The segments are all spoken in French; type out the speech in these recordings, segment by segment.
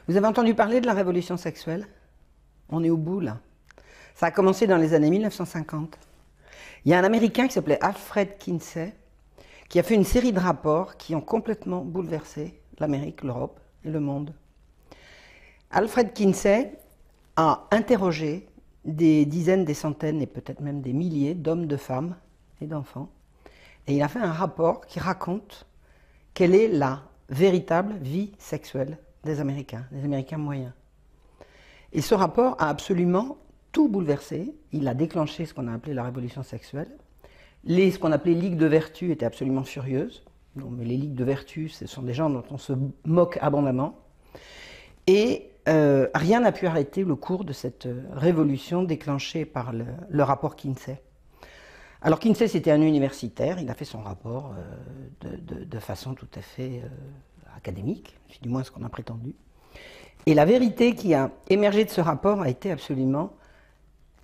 Vous avez entendu parler de la révolution sexuelle? On est au bout là. Ça a commencé dans les années 1950. Il y a un Américain qui s'appelait Alfred Kinsey qui a fait une série de rapports qui ont complètement bouleversé l'Amérique, l'Europe et le monde. Alfred Kinsey a interrogé des dizaines, des centaines et peut-être même des milliers d'hommes, de femmes et d'enfants. Et il a fait un rapport qui raconte quelle est la véritable vie sexuelle des Américains moyens. Et ce rapport a absolument tout bouleversé. Il a déclenché ce qu'on a appelé la révolution sexuelle. Ce qu'on appelait ligues de vertu étaient absolument furieuses. Non, mais les ligues de vertu, ce sont des gens dont on se moque abondamment. Et rien n'a pu arrêter le cours de cette révolution déclenchée par le rapport Kinsey. Alors Kinsey, c'était un universitaire, il a fait son rapport de façon tout à fait académique, c'est du moins ce qu'on a prétendu. Et la vérité qui a émergé de ce rapport a été absolument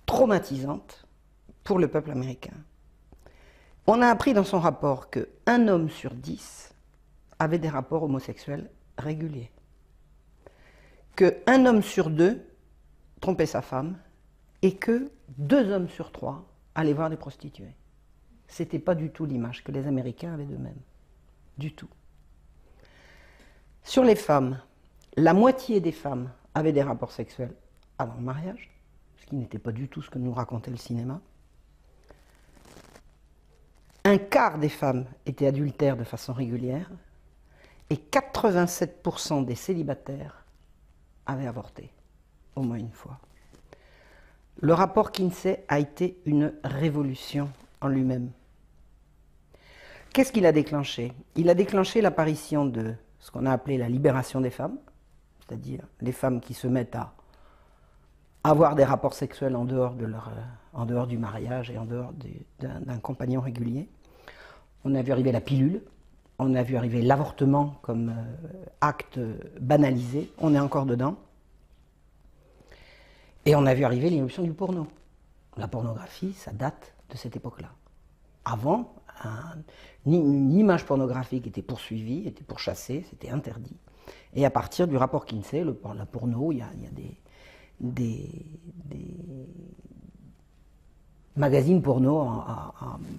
traumatisante pour le peuple américain. On a appris dans son rapport qu'un homme sur 10 avait des rapports homosexuels réguliers. Qu'un homme sur 2 trompait sa femme et que 2 hommes sur 3 allaient voir des prostituées. Ce n'était pas du tout l'image que les Américains avaient d'eux-mêmes. Du tout. Sur les femmes, la moitié des femmes avaient des rapports sexuels avant le mariage, ce qui n'était pas du tout ce que nous racontait le cinéma. Un quart des femmes étaient adultères de façon régulière et 87% des célibataires avaient avorté, au moins une fois. Le rapport Kinsey a été une révolution en lui-même. Qu'est-ce qu'il a déclenché? Il a déclenché l'apparition de ce qu'on a appelé la libération des femmes, c'est-à-dire les femmes qui se mettent à avoir des rapports sexuels en dehors du mariage et en dehors d'un compagnon régulier. On a vu arriver la pilule, on a vu arriver l'avortement comme acte banalisé, on est encore dedans. Et on a vu arriver l'irruption du porno. La pornographie, ça date de cette époque-là. Avant, une image pornographique était poursuivie, était pourchassée, c'était interdit. Et à partir du rapport Kinsey, la porno, il y a des magazines porno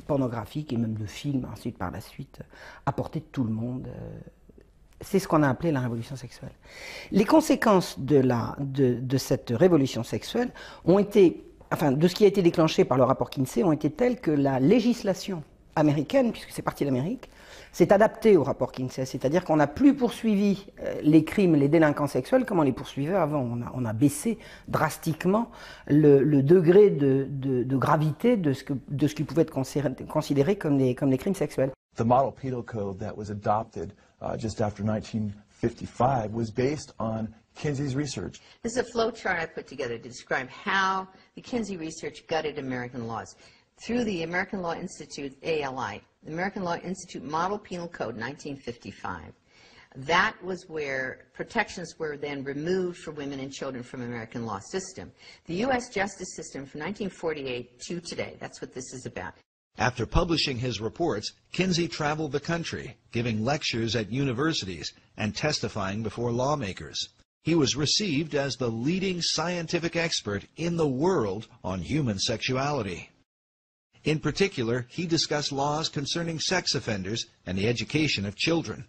pornographiques et même de films ensuite par la suite à portée de tout le monde. C'est ce qu'on a appelé la révolution sexuelle. Les conséquences de cette révolution sexuelle ont été, enfin de ce qui a été déclenché par le rapport Kinsey, ont été telles que la législation américaine, puisque c'est parti d'Amérique, s'est adaptée au rapport Kinsey. C'est-à-dire qu'on n'a plus poursuivi les crimes, les délinquants sexuels comme on les poursuivait avant. On a baissé drastiquement le degré de gravité de ce qui pouvait être considéré comme des crimes sexuels. The model penal code that was adopted just after 1955 was based on Kinsey's research. This is a flow chart I put together to describe how the Kinsey research gutted American laws. Through the American Law Institute, ALI, the American Law Institute Model Penal Code, 1955. That was where protections were then removed for women and children from American law system. The U.S. justice system from 1948 to today, that's what this is about. After publishing his reports, Kinsey traveled the country, giving lectures at universities and testifying before lawmakers. He was received as the leading scientific expert in the world on human sexuality. In particular, he discussed laws concerning sex offenders and the education of children.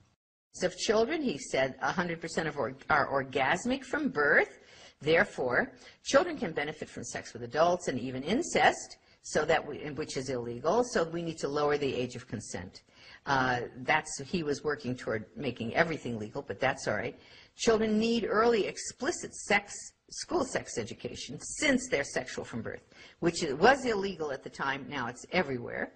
Of children, he said 100% are orgasmic from birth. Therefore, children can benefit from sex with adults and even incest, which is illegal, so we need to lower the age of consent. He was working toward making everything legal, but that's all right. Children need early explicit school sex education since they're sexual from birth, which was illegal at the time, now it's everywhere.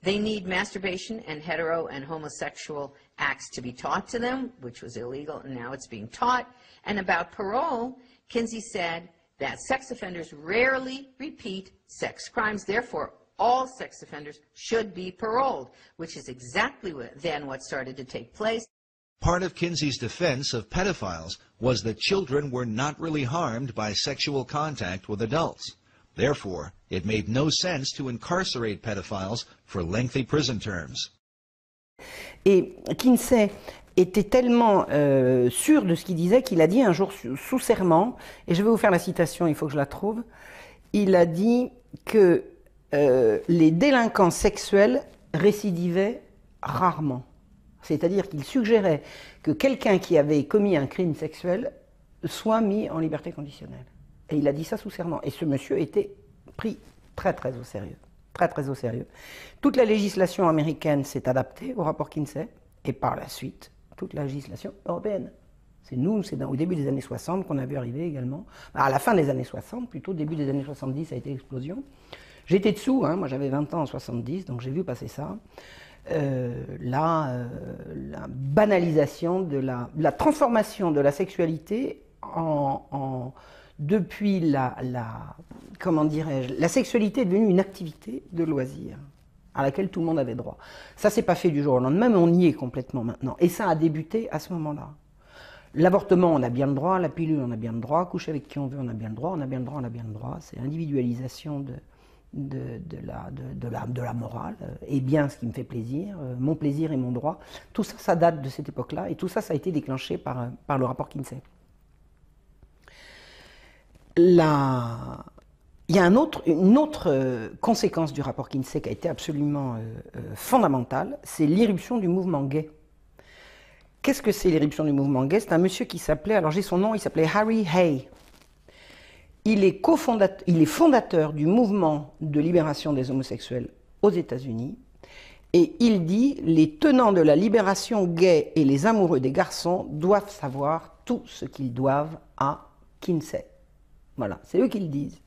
They need masturbation and hetero and homosexual acts to be taught to them, which was illegal, and now it's being taught. And about parole, Kinsey said that sex offenders rarely repeat sex crimes, therefore all sex offenders should be paroled, which is exactly what started to take place. Part of Kinsey's defense of pedophiles was that children were not really harmed by sexual contact with adults. Therefore, it made no sense to incarcerate pedophiles for lengthy prison terms. Et Kinsey était tellement sûr de ce qu'il disait qu'il a dit un jour sous serment, et je vais vous faire la citation, il faut que je la trouve, il a dit que les délinquants sexuels récidivaient rarement. C'est-à-dire qu'il suggérait que quelqu'un qui avait commis un crime sexuel soit mis en liberté conditionnelle. Et il a dit ça sous serment. Et ce monsieur était pris très très au sérieux. Très très au sérieux. Toute la législation américaine s'est adaptée au rapport Kinsey, et par la suite, toute la législation européenne. C'est nous, c'est au début des années 60 qu'on a vu arriver également. À la fin des années 60, plutôt début des années 70, ça a été l'explosion. J'étais dessous, hein, moi j'avais 20 ans en 70, donc j'ai vu passer ça. La banalisation de la transformation de la sexualité depuis comment dirais-je, la sexualité est devenue une activité de loisir à laquelle tout le monde avait droit. Ça s'est pas fait du jour au lendemain, mais on y est complètement maintenant. Et ça a débuté à ce moment-là. L'avortement, on a bien le droit, la pilule, on a bien le droit, coucher avec qui on veut, on a bien le droit, on a bien le droit, on a bien le droit. C'est l'individualisation de la morale, et bien ce qui me fait plaisir, mon plaisir et mon droit. Tout ça, ça date de cette époque-là, et tout ça, ça a été déclenché par le rapport Kinsey. Il y a une autre conséquence du rapport Kinsey qui a été absolument fondamentale, c'est l'irruption du mouvement gay. Qu'est-ce que c'est l'irruption du mouvement gay? C'est un monsieur qui s'appelait, alors j'ai son nom, il s'appelait Harry Hay. Il est fondateur du mouvement de libération des homosexuels aux États-Unis, et il dit « Les tenants de la libération gay et les amoureux des garçons doivent savoir tout ce qu'ils doivent à Kinsey. » Voilà, c'est eux qui le disent.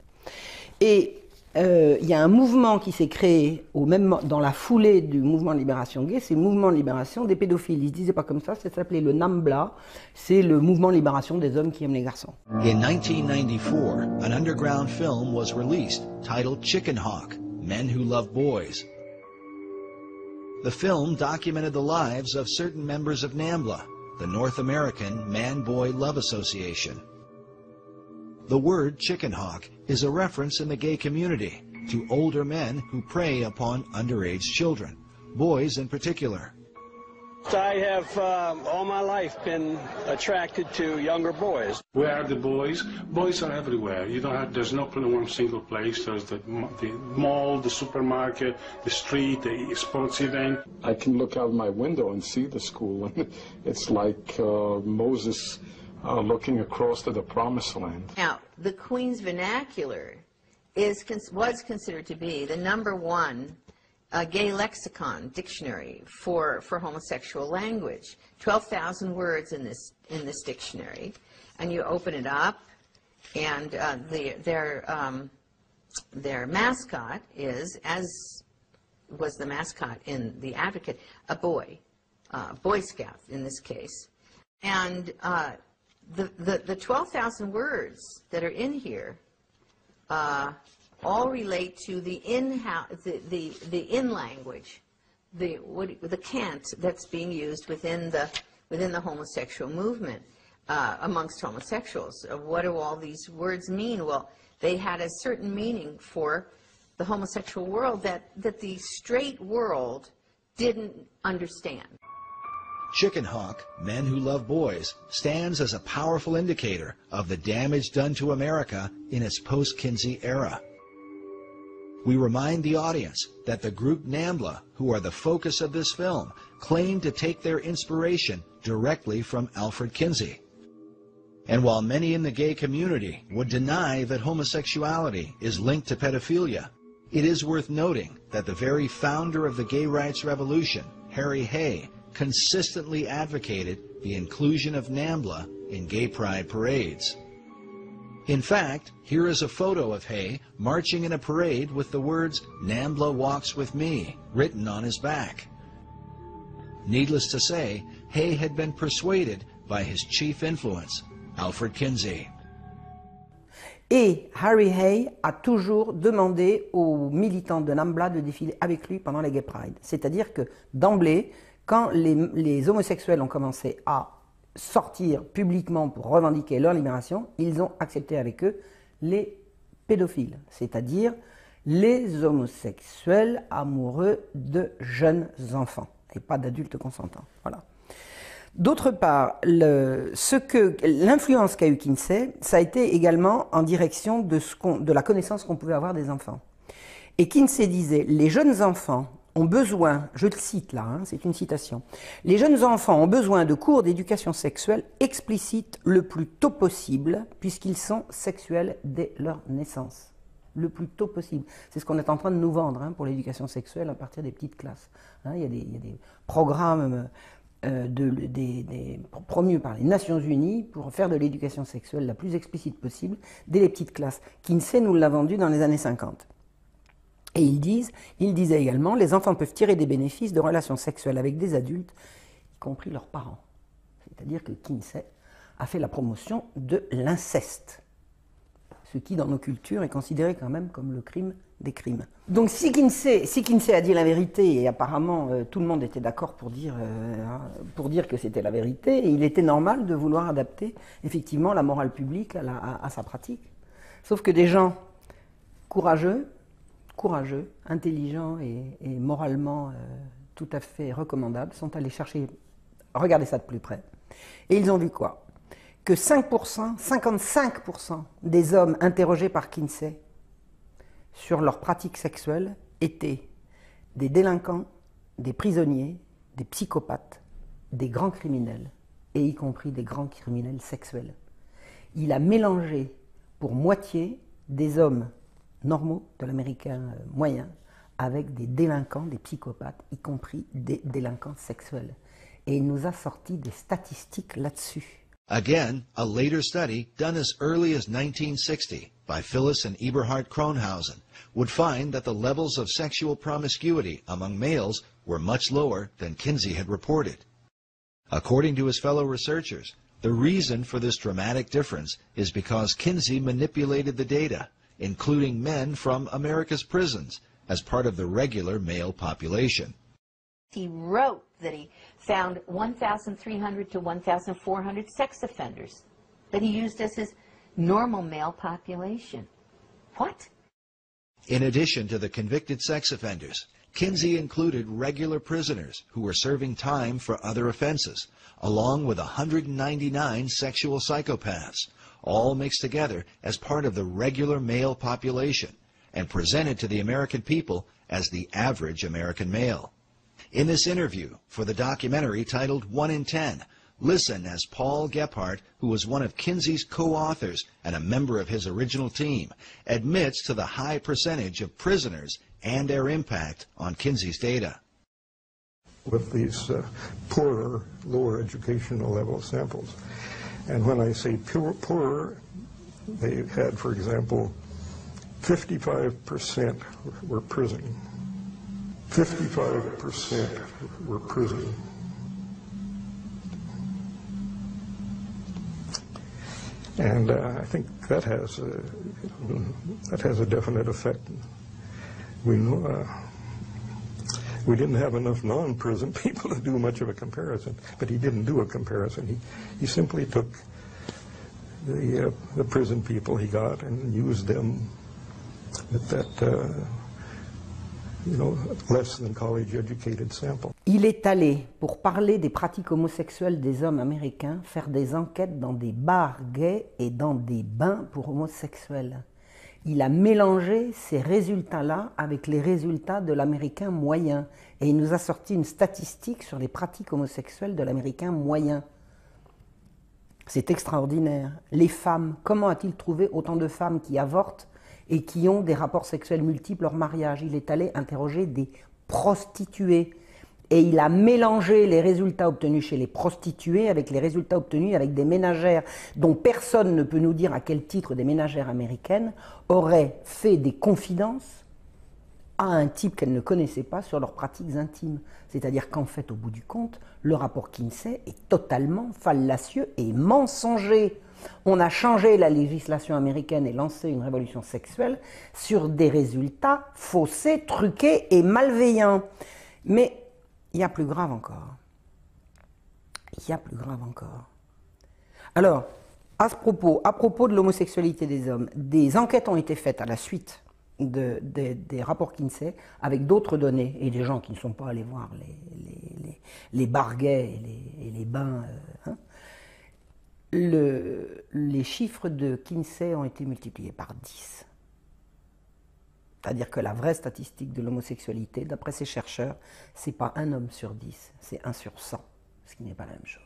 Et il y a un mouvement qui s'est créé dans la foulée du mouvement de libération gay, c'est le mouvement de libération des pédophiles. Ils ne se disaient pas comme ça s'appelait le NAMBLA, c'est le mouvement de libération des hommes qui aiment les garçons. In 1994, an underground film was released titled Chicken Hawk, Men Who Love Boys. The film documented the lives of certain members of NAMBLA, the North American Man-Boy Love Association. The word chicken hawk is a reference in the gay community to older men who prey upon underage children, boys in particular. I have all my life been attracted to younger boys. Where are the boys? Boys are everywhere. You don't have, there's not one single place. There's the mall, the supermarket, the street, the sports event. I can look out my window and see the school, and it's like Moses looking across to the promised land. Now, the Queen's Vernacular was considered to be the #1 gay lexicon dictionary for homosexual language. 12,000 words in this dictionary, and you open it up, and their mascot is, as was the mascot in The Advocate, a boy, Boy Scout in this case, and the 12,000 words that are in here all relate to the in language, the cant that's being used within the homosexual movement amongst homosexuals. What do all these words mean? Well, they had a certain meaning for the homosexual world that the straight world didn't understand. Chicken Hawk, Men Who Love Boys, stands as a powerful indicator of the damage done to America in its post-Kinsey era. We remind the audience that the group NAMBLA, who are the focus of this film, claim to take their inspiration directly from Alfred Kinsey. And while many in the gay community would deny that homosexuality is linked to pedophilia, it is worth noting that the very founder of the gay rights revolution, Harry Hay, consistently advocated the inclusion of NAMBLA in gay pride parades. In fact, here is a photo of Hay marching in a parade with the words, "NAMBLA walks with me," written on his back. Needless to say, Hay had been persuaded by his chief influence, Alfred Kinsey. Et Harry Hay a toujours demandé aux militants de NAMBLA de défiler avec lui pendant les Gay Pride. C'est-à-dire que, d'emblée, quand les homosexuels ont commencé à sortir publiquement pour revendiquer leur libération, ils ont accepté avec eux les pédophiles, c'est-à-dire les homosexuels amoureux de jeunes enfants, et pas d'adultes consentants. Voilà. D'autre part, l'influence qu'a eu Kinsey, ça a été également en direction de la connaissance qu'on pouvait avoir des enfants. Et Kinsey disait, les jeunes enfants ont besoin, je le cite là, c'est une citation, les jeunes enfants ont besoin de cours d'éducation sexuelle explicites le plus tôt possible, puisqu'ils sont sexuels dès leur naissance. Le plus tôt possible. C'est ce qu'on est en train de nous vendre pour l'éducation sexuelle à partir des petites classes. Il y a des programmes promus par les Nations Unies pour faire de l'éducation sexuelle la plus explicite possible dès les petites classes. Kinsey nous l'a vendu dans les années 50. Et il disait également, les enfants peuvent tirer des bénéfices de relations sexuelles avec des adultes, y compris leurs parents. C'est-à-dire que Kinsey a fait la promotion de l'inceste, ce qui dans nos cultures est considéré quand même comme le crime des crimes. Donc si Kinsey a dit la vérité, et apparemment tout le monde était d'accord pour dire que c'était la vérité, et il était normal de vouloir adapter effectivement la morale publique à sa pratique. Sauf que des gens courageux, intelligents et moralement tout à fait recommandables sont allés regarder ça de plus près. Et ils ont vu quoi? Que 55% des hommes interrogés par Kinsey sur leurs pratiques sexuelles étaient des délinquants, des prisonniers, des psychopathes, des grands criminels, et y compris des grands criminels sexuels. Il a mélangé pour moitié des hommes normaux de l'américain moyen avec des délinquants, des psychopathes, y compris des délinquants sexuels. Et il nous a sorti des statistiques là-dessus. Again, a later study done as early as 1960 by Phyllis and Eberhard Kronhausen would find that the levels of sexual promiscuity among males were much lower than Kinsey had reported. According to his fellow researchers, the reason for this dramatic difference is because Kinsey manipulated the data, including men from America's prisons, as part of the regular male population. He wrote that he found 1,300 to 1,400 sex offenders that he used as his normal male population. What? In addition to the convicted sex offenders, Kinsey included regular prisoners who were serving time for other offenses, along with 199 sexual psychopaths, all mixed together as part of the regular male population and presented to the American people as the average American male. In this interview for the documentary titled 1 in 10, listen as Paul Gephardt, who was one of Kinsey's co-authors and a member of his original team, admits to the high percentage of prisoners and their impact on Kinsey's data. With these poorer, lower educational level samples. And when I say poorer, they had, for example, 55% were prison. 55% were prison. And I think that has a definite effect. We know we didn't have enough non-prison people to do much of a comparison, but he didn't do a comparison. He simply took the prison people he got and used them with that less than college educated sample. Il est allé, pour parler des pratiques homosexuelles des hommes américains, faire des enquêtes dans des bars gays et dans des bains pour homosexuels. Il a mélangé ces résultats-là avec les résultats de l'américain moyen. Et il nous a sorti une statistique sur les pratiques homosexuelles de l'américain moyen. C'est extraordinaire. Les femmes, comment a-t-il trouvé autant de femmes qui avortent et qui ont des rapports sexuels multiples hors mariage? Il est allé interroger des prostituées. Et il a mélangé les résultats obtenus chez les prostituées avec les résultats obtenus avec des ménagères, dont personne ne peut nous dire à quel titre des ménagères américaines auraient fait des confidences à un type qu'elles ne connaissaient pas sur leurs pratiques intimes. C'est-à-dire qu'en fait, au bout du compte, le rapport Kinsey est totalement fallacieux et mensonger. On a changé la législation américaine et lancé une révolution sexuelle sur des résultats faussés, truqués et malveillants. Mais il y a plus grave encore. Il y a plus grave encore. Alors, à propos de l'homosexualité des hommes, des enquêtes ont été faites à la suite des rapports Kinsey avec d'autres données et des gens qui ne sont pas allés voir les barguets et les bains. Hein. Les chiffres de Kinsey ont été multipliés par 10. C'est-à-dire que la vraie statistique de l'homosexualité, d'après ces chercheurs, c'est pas 1 homme sur 10, c'est 1 sur 100, ce qui n'est pas la même chose.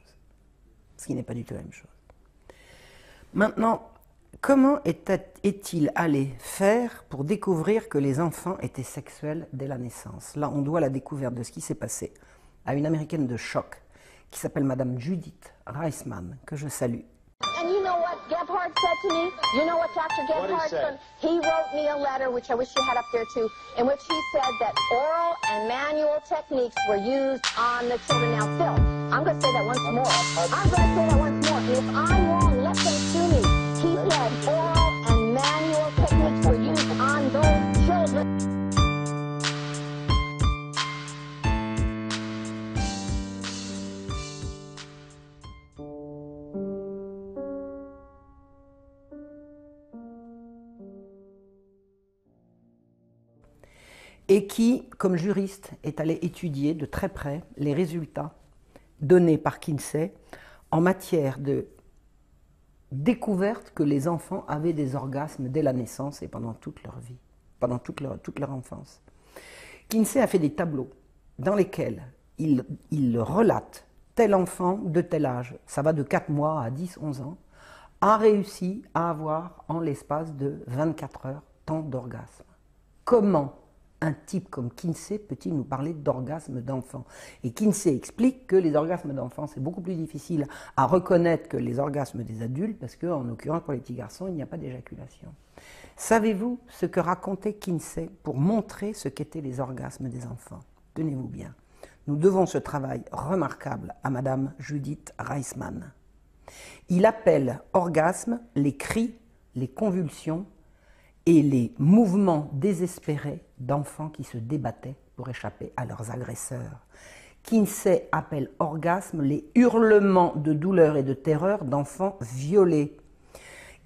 Ce qui n'est pas du tout la même chose. Maintenant, comment est-il allé faire pour découvrir que les enfants étaient sexuels dès la naissance? Là, on doit la découverte de ce qui s'est passé à une américaine de choc qui s'appelle Madame Judith Reisman, que je salue. And you know what Gebhardt said to me? You know what Dr. Gebhardt said? He wrote me a letter, which I wish you had up there too, in which he said that oral and manual techniques were used on the children. Now, Phil, I'm going to say that once more. I'm going to say that once more. And if I'm wrong, let them sue me. He said oral and manual techniques were used on those children. Et qui, comme juriste, est allé étudier de très près les résultats donnés par Kinsey en matière de découverte que les enfants avaient des orgasmes dès la naissance et pendant toute leur vie, pendant toute leur enfance. Kinsey a fait des tableaux dans lesquels il relate tel enfant de tel âge, ça va de 4 mois à 10-11 ans, a réussi à avoir en l'espace de 24 heures tant d'orgasmes. Comment un type comme Kinsey peut-il nous parler d'orgasme d'enfant? Et Kinsey explique que les orgasmes d'enfants, c'est beaucoup plus difficile à reconnaître que les orgasmes des adultes, parce qu'en l'occurrence, pour les petits garçons, il n'y a pas d'éjaculation. Savez-vous ce que racontait Kinsey pour montrer ce qu'étaient les orgasmes des enfants? Tenez-vous bien. Nous devons ce travail remarquable à Madame Judith Reisman. Il appelle orgasme les cris, les convulsions, et les mouvements désespérés d'enfants qui se débattaient pour échapper à leurs agresseurs. Kinsey appelle orgasme les hurlements de douleur et de terreur d'enfants violés.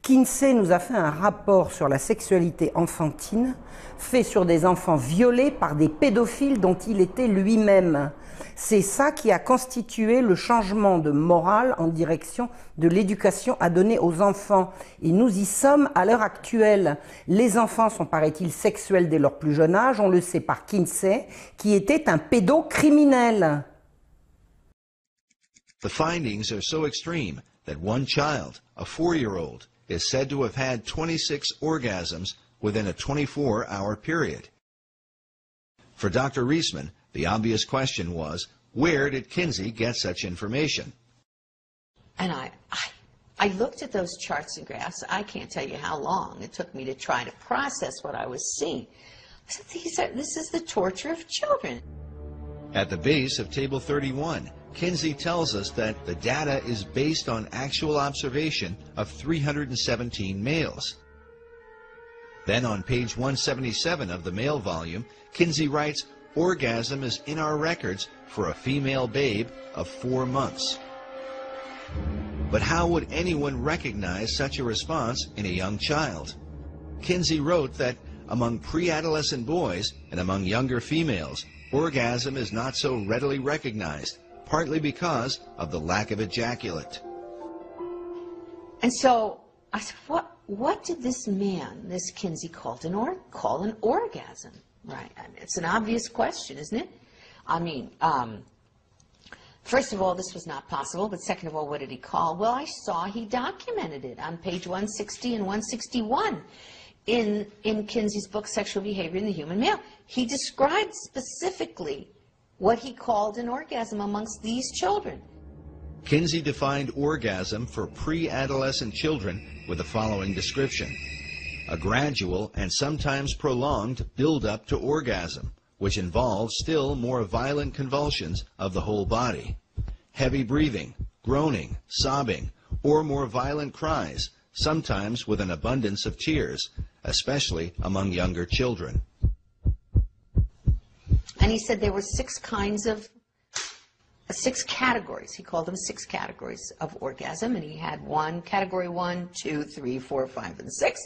Kinsey nous a fait un rapport sur la sexualité enfantine, fait sur des enfants violés par des pédophiles dont il était lui-même. C'est ça qui a constitué le changement de morale en direction de l'éducation à donner aux enfants. Et nous y sommes à l'heure actuelle. Les enfants sont, paraît-il, sexuels dès leur plus jeune âge, on le sait par Kinsey, qui était un pédocriminel. The findings are so extreme that one child, a 4-year-old, is said to have had 26 orgasms within a 24-hour period. For Dr. Reisman, the obvious question was, where did Kinsey get such information? And I looked at those charts and graphs. I can't tell you how long it took me to try to process what I was seeing. I said, this is the torture of children. At the base of Table 31, Kinsey tells us that the data is based on actual observation of 317 males. Then on page 177 of the male volume, Kinsey writes, orgasm is in our records for a female babe of 4 months. But how would anyone recognize such a response in a young child? Kinsey wrote that among pre-adolescent boys and among younger females, orgasm is not so readily recognized, partly because of the lack of ejaculate. And so I said, what did this man, this Kinsey, call an orgasm? Right. I mean, it's an obvious question, isn't it? I mean, first of all, this was not possible, but second of all, what did he call? Well, I saw he documented it on page 160 and 161 in Kinsey's book, Sexual Behavior in the Human Male. He described specifically what he called an orgasm amongst these children. Kinsey defined orgasm for pre-adolescent children with the following description: a gradual and sometimes prolonged build-up to orgasm, which involves still more violent convulsions of the whole body, heavy breathing, groaning, sobbing, or more violent cries, sometimes with an abundance of tears, especially among younger children. And he said there were 6 categories. He called them 6 categories of orgasm, and he had category 1, 2, 3, 4, 5, and 6.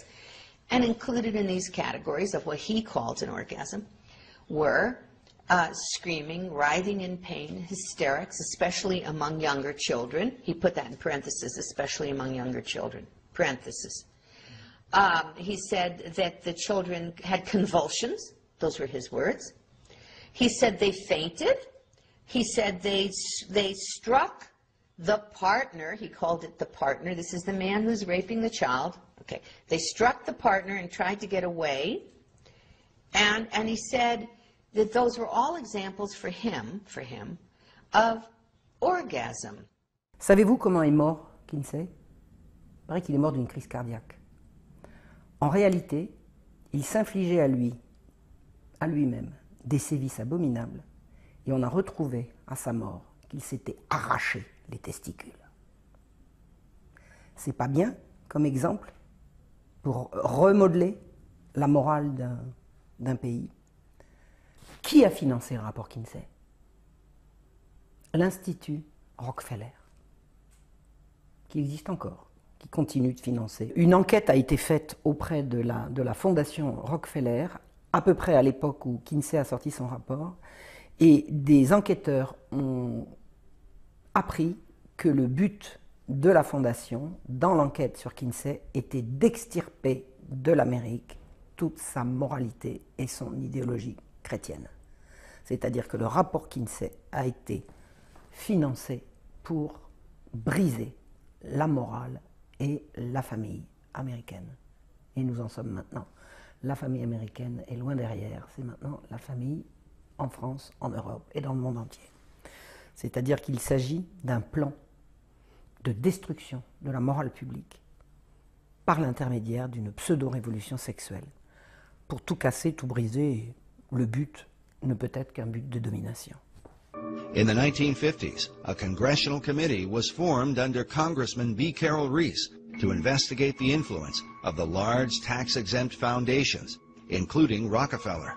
And included in these categories of what he called an orgasm were screaming, writhing in pain, hysterics, especially among younger children. He put that in parentheses, especially among younger children, parentheses. He said that the children had convulsions. Those were his words. He said they fainted. He said they struck the partner. He called it the partner. This is the man who's raping the child. Okay. They struck the partner and tried to get away. And he said that those were all examples for him, of orgasm. Savez-vous comment est mort Kinsey? Il paraît qu'il est mort d'une crise cardiaque. En réalité, il s'infligeait à lui-même, des sévices abominables, et on a retrouvé à sa mort qu'il s'était arraché les testicules. C'est pas bien comme exemple pour remodeler la morale d'un pays. Qui a financé le rapport Kinsey? L'Institut Rockefeller, qui existe encore, qui continue de financer. Une enquête a été faite auprès de la fondation Rockefeller, à peu près à l'époque où Kinsey a sorti son rapport, et des enquêteurs ont appris que le but de la fondation, dans l'enquête sur Kinsey, était d'extirper de l'Amérique toute sa moralité et son idéologie chrétienne. C'est-à-dire que le rapport Kinsey a été financé pour briser la morale et la famille américaine. Et nous en sommes maintenant. La famille américaine est loin derrière. C'est maintenant la famille en France, en Europe et dans le monde entier. C'est-à-dire qu'il s'agit d'un plan de destruction de la morale publique par l'intermédiaire d'une pseudo-révolution sexuelle. Pour tout casser, tout briser, le but ne peut être qu'un but de domination. In the 1950s, a congressional committee was formed under Congressman B. Carroll Reese to investigate the influence of the large tax-exempt foundations, including Rockefeller.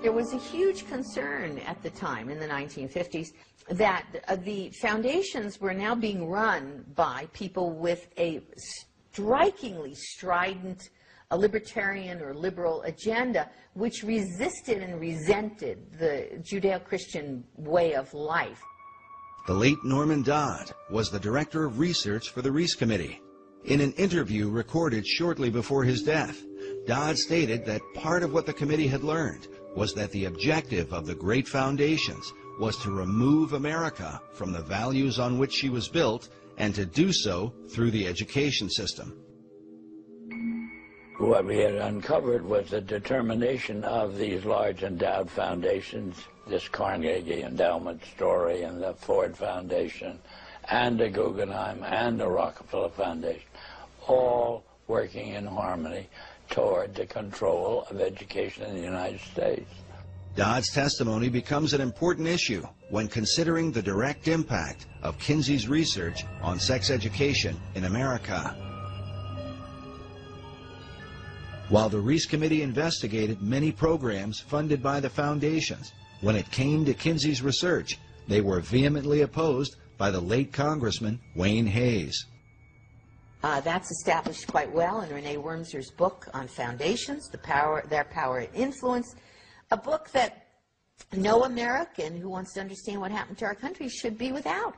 There was a huge concern at the time, in the 1950s, that the foundations were now being run by people with a strikingly strident a libertarian or liberal agenda which resisted and resented the Judeo-Christian way of life. The late Norman Dodd was the director of research for the Reese Committee. In an interview recorded shortly before his death, Dodd stated that part of what the committee had learned was that the objective of the great foundations was to remove America from the values on which she was built and to do so through the education system. What we had uncovered was the determination of these large endowed foundations, this Carnegie Endowment story and the Ford Foundation and the Guggenheim and the Rockefeller Foundation, all working in harmony toward the control of education in the United States. Dodd's testimony becomes an important issue when considering the direct impact of Kinsey's research on sex education in America. While the Reese Committee investigated many programs funded by the foundations, when it came to Kinsey's research, they were vehemently opposed by the late Congressman Wayne Hayes. That's established quite well in Renee Wormser's book on foundations, their power and influence, a book that no American who wants to understand what happened to our country should be without.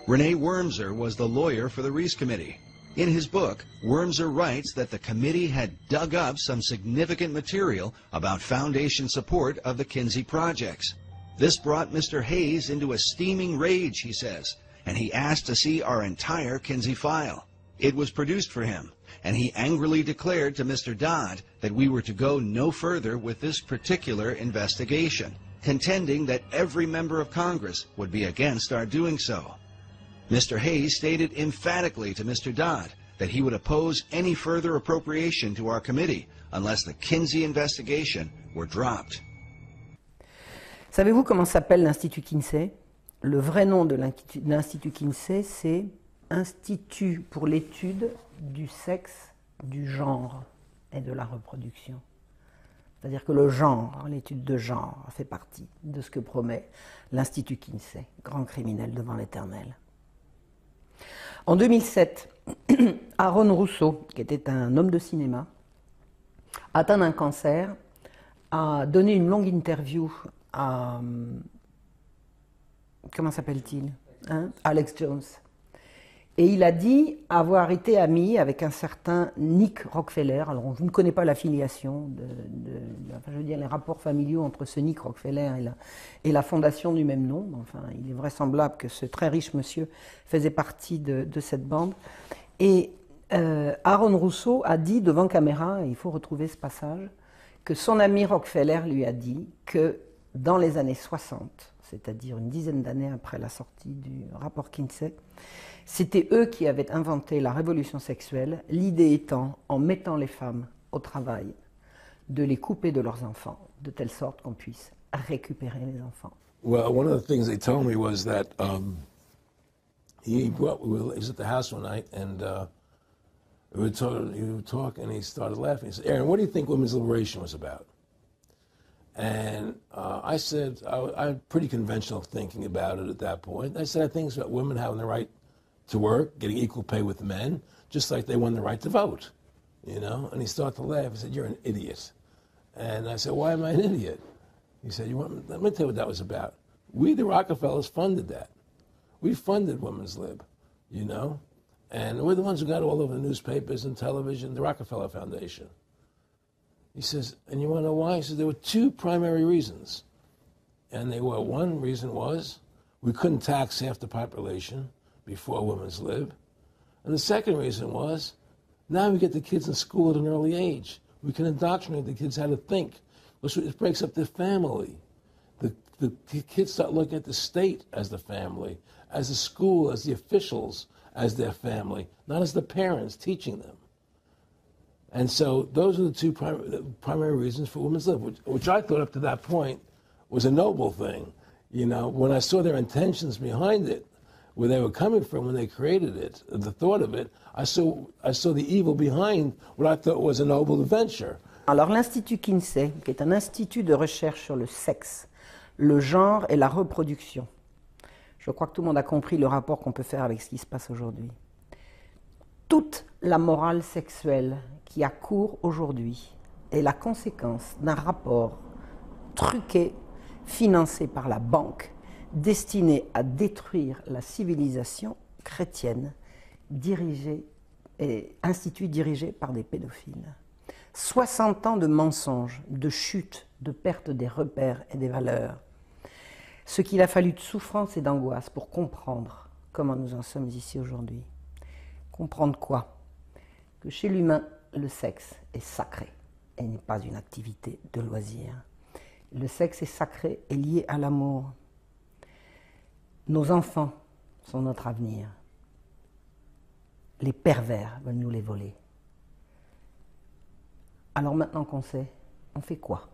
Renee Wormser was the lawyer for the Reese Committee. In his book, Wormser writes that the committee had dug up some significant material about foundation support of the Kinsey projects. This brought Mr. Hayes into a steaming rage, he says, and he asked to see our entire Kinsey file. It was produced for him, and he angrily declared to Mr. Dodd that we were to go no further with this particular investigation, contending that every member of Congress would be against our doing so. Mr. Hayes stated emphatically to Mr. Dodd that he would oppose any further appropriation to our committee unless the Kinsey investigation were dropped. Savez-vous comment s'appelle l'Institut Kinsey? Le vrai nom de l'Institut Kinsey, c'est Institut pour l'étude du sexe, du genre et de la reproduction. C'est-à-dire que le genre, l'étude de genre, fait partie de ce que promet l'Institut Kinsey, grand criminel devant l'Éternel. En 2007, Aaron Russo, qui était un homme de cinéma, atteint d'un cancer, a donné une longue interview à... Comment s'appelle-t-il, hein? Alex Jones. Et il a dit avoir été ami avec un certain Nick Rockefeller. Alors, je ne connais pas l'affiliation, enfin, je veux dire les rapports familiaux entre ce Nick Rockefeller et la fondation du même nom. Enfin, il est vraisemblable que ce très riche monsieur faisait partie de cette bande. Et Aaron Russo a dit devant caméra, il faut retrouver ce passage, que son ami Rockefeller lui a dit que dans les années 60, c'est-à-dire une dizaine d'années après la sortie du rapport Kinsey, c'était eux qui avaient inventé la révolution sexuelle, l'idée étant, en mettant les femmes au travail, de les couper de leurs enfants, de telle sorte qu'on puisse récupérer les enfants. Well, one of the things they told me was that he was at the house one night and he would talk and he started laughing. He said, "Aaron, what do you think women's liberation was about?" And I said, I had pretty conventional thinking about it at that point. I said, I think it's about women having the right to work, getting equal pay with men, just like they won the right to vote, you know? And he started to laugh. He said, "You're an idiot." And I said, "Why am I an idiot?" He said, let me tell you what that was about. We, the Rockefellers, funded that. We funded Women's Lib, you know? And we're the ones who got all over the newspapers and television, the Rockefeller Foundation. He says, and you want to know why? He says, there were two primary reasons. And they were, one reason was we couldn't tax half the population before Women's Lib. And the second reason was, now we get the kids in school at an early age. We can indoctrinate the kids how to think. It breaks up the family. The kids start looking at the state as the family, as the school, as the officials, as their family, not as the parents teaching them. And so those are the two primary reasons for Women's Lib, which I thought up to that point was a noble thing. You know, when I saw their intentions behind it, where they were coming from when they created it, the thought of it, I saw the evil behind what I thought was a noble venture. Alors l'Institut Kinsey, qui est un institut de recherche sur le sexe, le genre et la reproduction, je crois que tout le monde a compris le rapport qu'on peut faire avec ce qui se passe aujourd'hui. Toute la morale sexuelle qui a cours aujourd'hui est la conséquence d'un rapport truqué, financé par la banque, destiné à détruire la civilisation chrétienne, institut dirigé par des pédophiles. 60 ans de mensonges, de chute, de perte des repères et des valeurs. Ce qu'il a fallu de souffrance et d'angoisse pour comprendre comment nous en sommes ici aujourd'hui. Comprendre quoi? Que chez l'humain, le sexe est sacré et n'est pas une activité de loisir. Le sexe est sacré et lié à l'amour. Nos enfants sont notre avenir. Les pervers veulent nous les voler. Alors maintenant qu'on sait, on fait quoi?